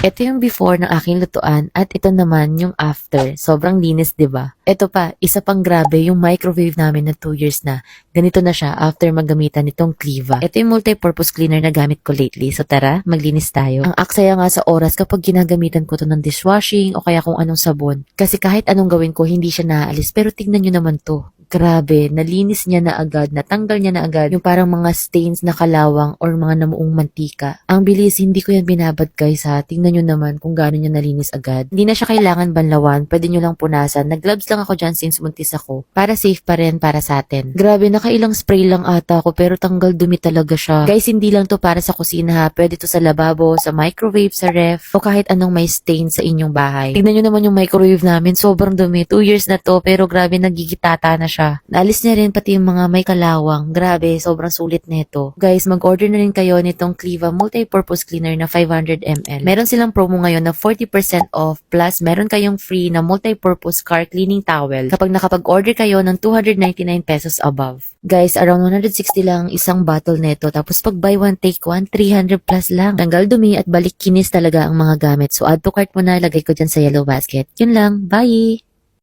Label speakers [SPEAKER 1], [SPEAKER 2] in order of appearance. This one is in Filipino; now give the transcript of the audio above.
[SPEAKER 1] Ito yung before ng aking lutuan at ito naman yung after. Sobrang linis, 'di ba? Ito pa, isa pang grabe yung microwave namin na 2 years na. Ganito na siya after maggamitan nitong Cliva. Ito yung multi-purpose cleaner na gamit ko lately. So tara, maglinis tayo. Ang aksaya nga sa oras kapag ginagamitan ko to ng dishwashing o kaya kung anong sabon. Kasi kahit anong gawin ko, hindi siya naaalis. Pero tignan nyo naman to. Grabe, nalinis niya na agad, natanggal niya na agad yung parang mga stains na kalawang or mga namuong mantika. Ang bilis, hindi ko yan binabad guys ha. Tingnan nyo naman kung gaano niya nalinis agad. Hindi na siya kailangan banlawan, pwede nyo lang punasan. Nag-gloves lang ako dyan since buntis ako. Para safe pa rin para sa atin. Grabe, nakailang spray lang ata ako pero tanggal dumi talaga siya. Guys, hindi lang to para sa kusina ha. Pwede to sa lababo, sa microwave, sa ref, o kahit anong may stain sa inyong bahay. Tingnan nyo naman yung microwave namin, sobrang dumi. 2 years na to pero grabe, nagigitata na siya. Naalis niya rin pati yung mga may kalawang. Grabe, sobrang sulit nito. Guys, mag-order na rin kayo nitong Cliva Multi-Purpose Cleaner na 500 ml. Meron silang promo ngayon na 40% off plus meron kayong free na multi-purpose car cleaning towel kapag nakapag-order kayo ng 299 pesos above. Guys, around 160 lang isang bottle nito. Tapos pag buy one take one, 300 plus lang. Tanggal dumi at balik kinis talaga ang mga gamit. So add to cart mo na, lagay ko dyan sa yellow basket. Yun lang, bye!